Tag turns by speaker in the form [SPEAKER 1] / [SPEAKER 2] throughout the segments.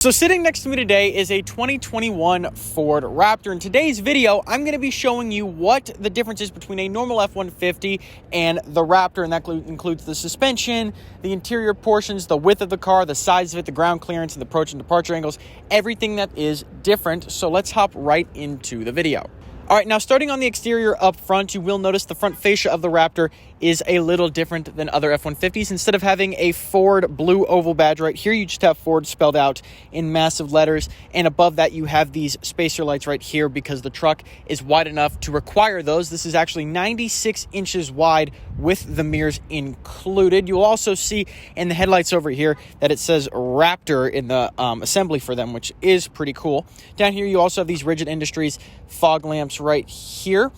[SPEAKER 1] So sitting next to me today is a 2021 Ford Raptor. In today's video, I'm going to be showing you what the difference is between a normal F-150 and the Raptor, and that includes the suspension, the interior portions, the width of the car, the size of it, the ground clearance, and the approach and departure angles, everything that is different. So let's hop right into the video. All right, now starting on the exterior up front, you will notice the front fascia of the Raptor is a little different than other F-150s. Instead of having a Ford blue oval badge right here, you just have Ford spelled out in massive letters. And above that, you have these spacer lights right here because the truck is wide enough to require those. This is actually 96 inches wide with the mirrors included. You'll also see in the headlights over here that it says Raptor in the assembly for them, which is pretty cool. Down here, you also have these Rigid Industries fog lamps right here.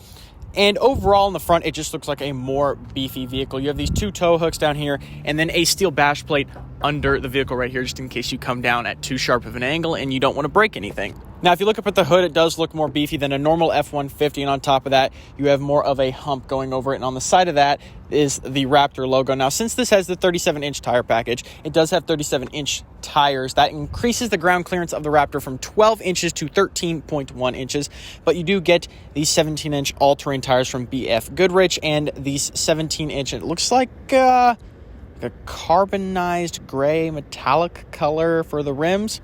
[SPEAKER 1] And overall in the front, it just looks like a more beefy vehicle. You have these two tow hooks down here and then a steel bash plate under the vehicle right here, just in case you come down at too sharp of an angle and you don't want to break anything. Now, if you look up at the hood, it does look more beefy than a normal F-150. And on top of that, you have more of a hump going over it. And on the side of that is the Raptor logo. Now, since this has the 37-inch tire package, it does have 37-inch tires. That increases the ground clearance of the Raptor from 12 inches to 13.1 inches. But you do get these 17-inch all-terrain tires from BF Goodrich and these 17-inch, it looks like a carbonized gray metallic color for the rims.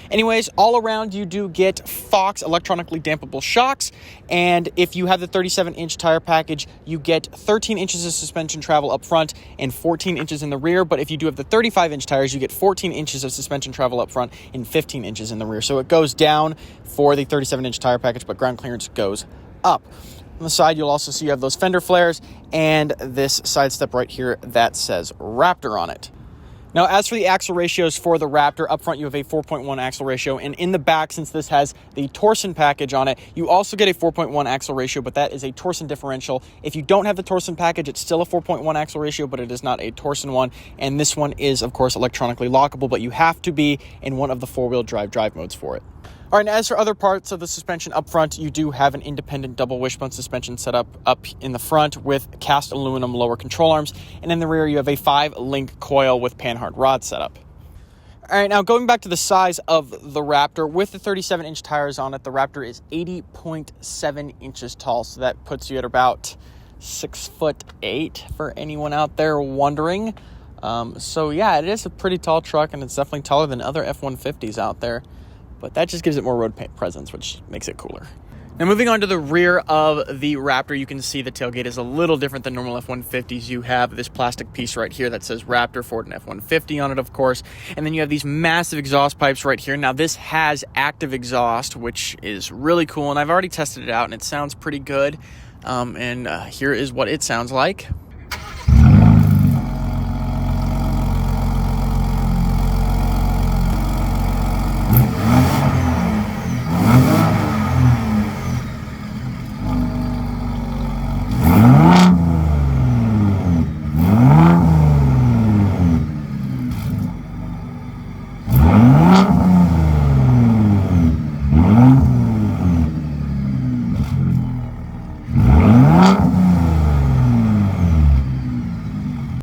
[SPEAKER 1] Anyways, all around you do get Fox electronically dampable shocks, and if you have the 37-inch tire package, you get 13 inches of suspension travel up front and 14 inches in the rear. But if you do have the 35-inch tires, you get 14 inches of suspension travel up front and 15 inches in the rear. So it goes down for the 37-inch tire package, but ground clearance goes up. On the side, you'll also see you have those fender flares and this side step right here that says Raptor on it. Now, as for the axle ratios for the Raptor, up front you have a 4.1 axle ratio, and in the back, since this has the Torsen package on it, you also get a 4.1 axle ratio, but that is a Torsen differential. If you don't have the Torsen package, it's still a 4.1 axle ratio, but it is not a Torsen one, and this one is, of course, electronically lockable, but you have to be in one of the four-wheel drive modes for it. All right, and as for other parts of the suspension up front, you do have an independent double wishbone suspension set up in the front with cast aluminum lower control arms. And in the rear, you have a 5-link coil with panhard rod setup. All right, now going back to the size of the Raptor, with the 37-inch tires on it, the Raptor is 80.7 inches tall. So that puts you at about 6'8" for anyone out there wondering. So yeah, it is a pretty tall truck, and it's definitely taller than other F-150s out there. But that just gives it more road presence, which makes it cooler. Now, moving on to the rear of the Raptor, you can see the tailgate is a little different than normal F-150s. You have this plastic piece right here that says Raptor, Ford, and F-150 on it, of course. And then you have these massive exhaust pipes right here. Now, this has active exhaust, which is really cool. And I've already tested it out, and it sounds pretty good. Here is what it sounds like.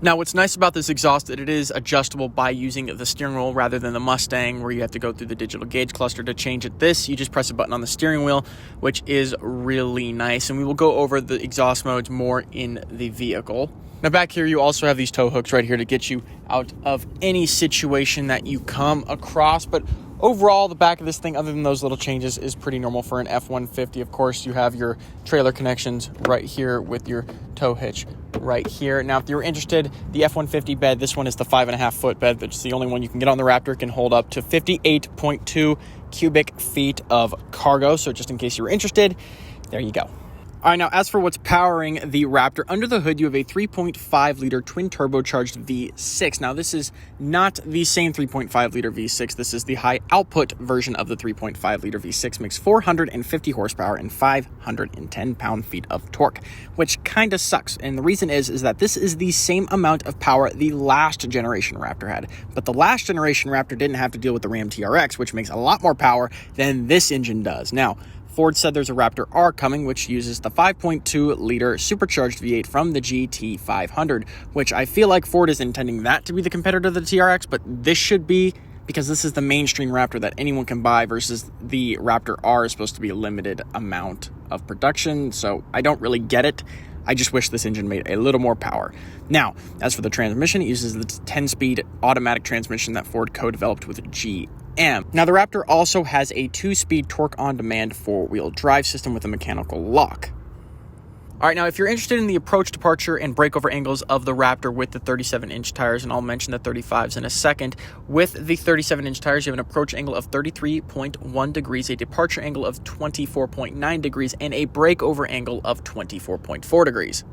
[SPEAKER 1] Now, what's nice about this exhaust is that it is adjustable by using the steering wheel rather than the Mustang, where you have to go through the digital gauge cluster to change it. This, you just press a button on the steering wheel, which is really nice. And we will go over the exhaust modes more in the vehicle. Now, back here, you also have these tow hooks right here to get you out of any situation that you come across. But overall, the back of this thing, other than those little changes, is pretty normal for an F-150. Of course, you have your trailer connections right here with your tow hitch right here. Now, if you're interested, the F-150 bed, this one is the 5.5-foot bed. That's the only one you can get on the Raptor. It can hold up to 58.2 cubic feet of cargo. So just in case you're interested, there you go. All right, now as for what's powering the Raptor, under the hood you have a 3.5-liter twin-turbocharged V6. Now, this is not the same 3.5-liter V6. This is the high-output version of the 3.5-liter V6. Makes 450 horsepower and 510 pound-feet of torque, which kind of sucks. And the reason is that this is the same amount of power the last generation Raptor had. But the last generation Raptor didn't have to deal with the Ram TRX, which makes a lot more power than this engine does. Now, Ford said there's a Raptor R coming, which uses the 5.2-liter supercharged V8 from the GT500, which I feel like Ford is intending that to be the competitor to the TRX, but this should be because this is the mainstream Raptor that anyone can buy versus the Raptor R is supposed to be a limited amount of production. So I don't really get it. I just wish this engine made a little more power. Now, as for the transmission, it uses the 10-speed automatic transmission that Ford co-developed with GM. Now, the Raptor also has a 2-speed torque-on-demand 4-wheel drive system with a mechanical lock. All right, now if you're interested in the approach, departure, and breakover angles of the Raptor with the 37-inch tires, and I'll mention the 35s in a second, with the 37-inch tires, you have an approach angle of 33.1 degrees, a departure angle of 24.9 degrees, and a breakover angle of 24.4 degrees.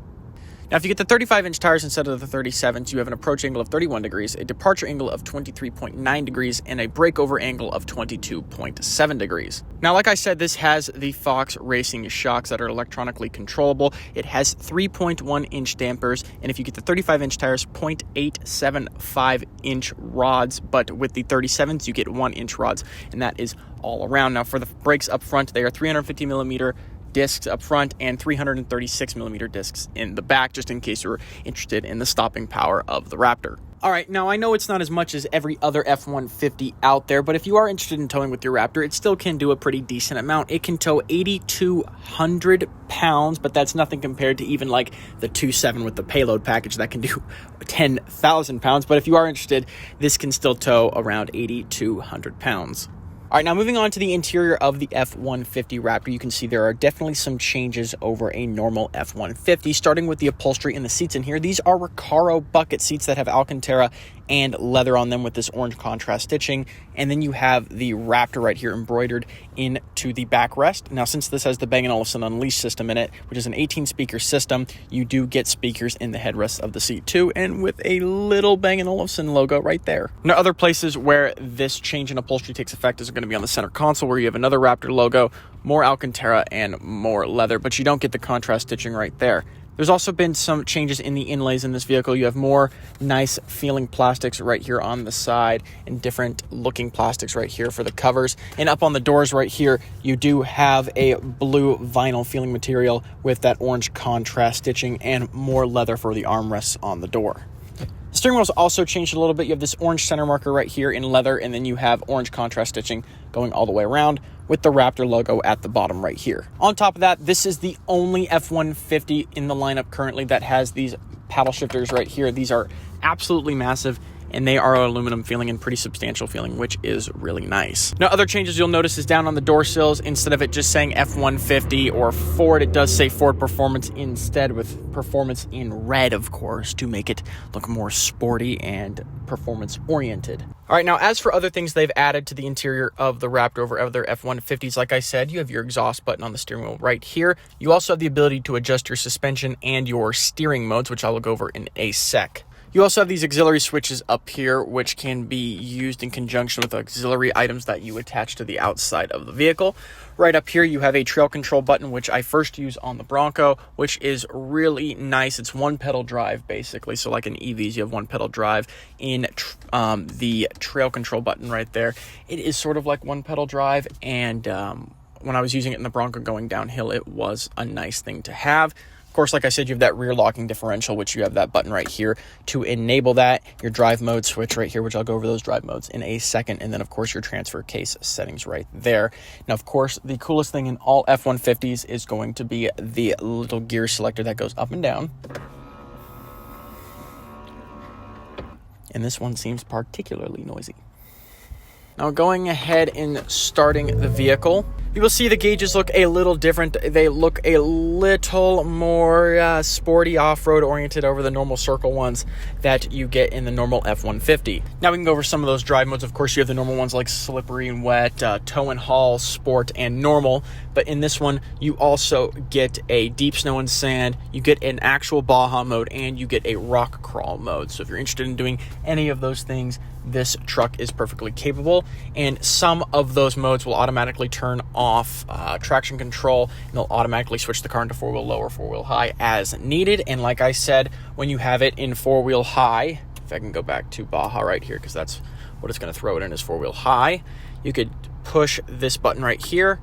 [SPEAKER 1] Now, if you get the 35-inch tires instead of the 37s, you have an approach angle of 31 degrees, a departure angle of 23.9 degrees, and a breakover angle of 22.7 degrees. Now, like I said, this has the Fox Racing shocks that are electronically controllable. It has 3.1-inch dampers, and if you get the 35-inch tires, 0.875-inch rods, but with the 37s, you get 1-inch rods, and that is all around. Now, for the brakes up front, they are 350mm discs up front and 336 millimeter discs in the back, just in case you're interested in the stopping power of the Raptor. All right, now I know it's not as much as every other F-150 out there, but if you are interested in towing with your Raptor, it still can do a pretty decent amount. It can tow 8,200 pounds, but that's nothing compared to even like the 2.7 with the payload package that can do 10,000 pounds. But if you are interested, this can still tow around 8,200 pounds. All right, now moving on to the interior of the F-150 Raptor, you can see there are definitely some changes over a normal F-150, starting with the upholstery and the seats in here. These are Recaro bucket seats that have Alcantara and leather on them with this orange contrast stitching. And then you have the Raptor right here embroidered into the backrest. Now, since this has the Bang & Olufsen Unleashed system in it, which is an 18-speaker system, you do get speakers in the headrest of the seat too, and with a little Bang & Olufsen logo right there. Now, other places where this change in upholstery takes effect is going to be on the center console, where you have another Raptor logo, more Alcantara, and more leather, but you don't get the contrast stitching right there. There's also been some changes in the inlays in this vehicle. You have more nice feeling plastics right here on the side and different looking plastics right here for the covers. And up on the doors right here, you do have a blue vinyl feeling material with that orange contrast stitching and more leather for the armrests on the door. The steering wheel's also changed a little bit. You have this orange center marker right here in leather, and then you have orange contrast stitching going all the way around with the Raptor logo at the bottom right here. On top of that, this is the only F-150 in the lineup currently that has these paddle shifters right here. These are absolutely massive, and they are aluminum feeling and pretty substantial feeling, which is really nice. Now, other changes you'll notice is down on the door sills, instead of it just saying F-150 or Ford, it does say Ford Performance instead, with performance in red, of course, to make it look more sporty and performance oriented. All right, now as for other things they've added to the interior of the Raptor over other F-150s, like I said, you have your exhaust button on the steering wheel right here. You also have the ability to adjust your suspension and your steering modes, which I'll go over in a sec. You also have these auxiliary switches up here, which can be used in conjunction with auxiliary items that you attach to the outside of the vehicle. Right up here, you have a trail control button, which I first use on the Bronco, which is really nice. It's one pedal drive, basically. So like in EVs, you have one pedal drive. In the trail control button right there, it is sort of like one pedal drive. And when I was using it in the Bronco going downhill, it was a nice thing to have. Of course, like I said, you have that rear locking differential, which you have that button right here to enable that. Your drive mode switch right here, which I'll go over those drive modes in a second. And then, of course, your transfer case settings right there. Now, of course, the coolest thing in all F-150s is going to be the little gear selector that goes up and down. And this one seems particularly noisy. Now, going ahead and starting the vehicle, you will see the gauges look a little different. They look a little more sporty, off-road oriented over the normal circle ones that you get in the normal F-150. Now we can go over some of those drive modes. Of course, you have the normal ones like slippery and wet, tow and haul, sport, and normal. But in this one, you also get a deep snow and sand, you get an actual Baja mode, and you get a rock crawl mode. So if you're interested in doing any of those things, this truck is perfectly capable. And some of those modes will automatically turn off traction control, and they'll automatically switch the car into four-wheel low or four-wheel high as needed. And like I said, when you have it in four-wheel high, if I can go back to Baja right here, because that's what it's going to throw it in, is four-wheel high, you could push this button right here,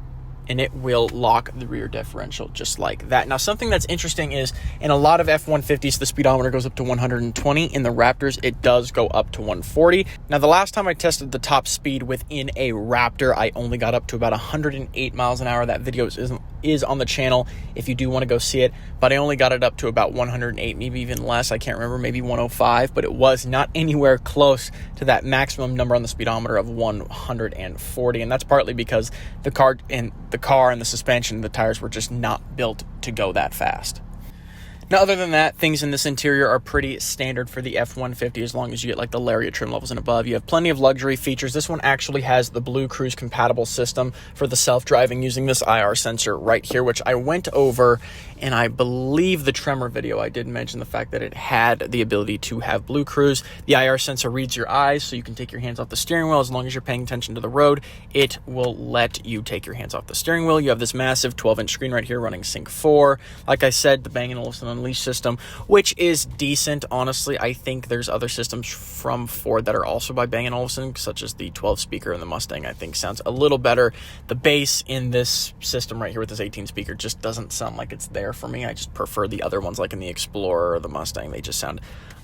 [SPEAKER 1] and it will lock the rear differential just like that. Now, something that's interesting is in a lot of F-150s, the speedometer goes up to 120. In the Raptors, it does go up to 140. Now, the last time I tested the top speed within a Raptor, I only got up to about 108 miles an hour. That video is on the channel if you do want to go see it, but I only got it up to about 108, maybe even less. I can't remember, maybe 105, but it was not anywhere close to that maximum number on the speedometer of 140, and that's partly because the car and the suspension, the tires were just not built to go that fast. Now, other than that, things in this interior are pretty standard for the F-150 as long as you get like the Lariat trim levels and above. You have plenty of luxury features. This one actually has the Blue Cruise compatible system for the self-driving using this IR sensor right here, which I went over, and I believe the Tremor video I did mention the fact that it had the ability to have Blue Cruise. The IR sensor reads your eyes, so you can take your hands off the steering wheel as long as you're paying attention to the road. It will let you take your hands off the steering wheel. You have this massive 12-inch screen right here running Sync 4. Like I said, the Bang & Olufsen Unleashed system, which is decent. Honestly, I think there's other systems from Ford that are also by Bang & Olufsen, such as the 12 speaker in the Mustang. I think sounds a little better. The bass in this system right here with this 18 speaker just doesn't sound like it's there for me. I just prefer the other ones like in the Explorer or the Mustang. They just sound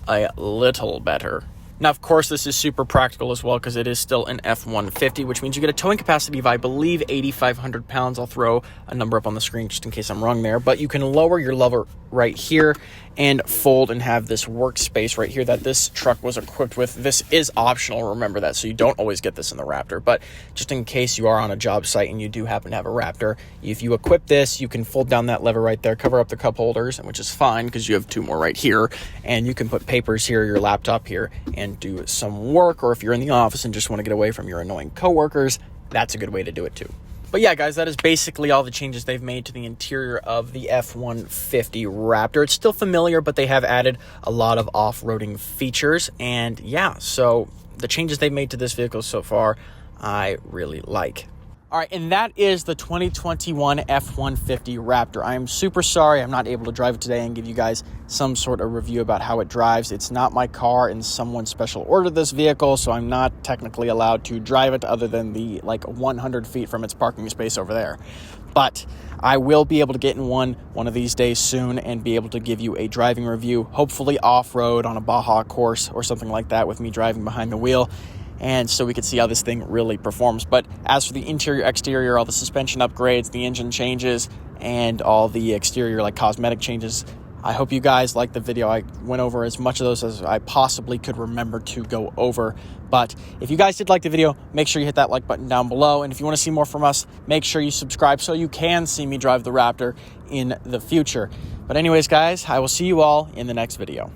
[SPEAKER 1] a little better. Now, of course, this is super practical as well because it is still an F-150, which means you get a towing capacity of, I believe, 8,500 pounds. I'll throw a number up on the screen just in case I'm wrong there. But you can lower your lever right here and fold and have this workspace right here that this truck was equipped with. This is optional, remember that, so you don't always get this in the Raptor. But just in case you are on a job site and you do happen to have a Raptor, if you equip this, you can fold down that lever right there, cover up the cup holders, which is fine because you have two more right here, and you can put papers here, your laptop here, and do some work. Or if you're in the office and just want to get away from your annoying coworkers, that's a good way to do it too. But yeah, guys, that is basically all the changes they've made to the interior of the F-150 Raptor. It's still familiar, but they have added a lot of off-roading features. And yeah, so the changes they've made to this vehicle so far, I really like. All right, and that is the 2021 F-150 Raptor. I am super sorry I'm not able to drive it today and give you guys some sort of review about how it drives. It's not my car, and someone special ordered this vehicle, so I'm not technically allowed to drive it other than the 100 feet from its parking space over there. But I will be able to get in one of these days soon and be able to give you a driving review, hopefully off-road on a Baja course or something like that with me driving behind the wheel. And so we can see how this thing really performs. But as for the interior, exterior, all the suspension upgrades, the engine changes, and all the exterior cosmetic changes, I hope you guys liked the video. I went over as much of those as I possibly could remember to go over. But if you guys did like the video, make sure you hit that like button down below. And if you want to see more from us, make sure you subscribe so you can see me drive the Raptor in the future. But anyways, guys, I will see you all in the next video.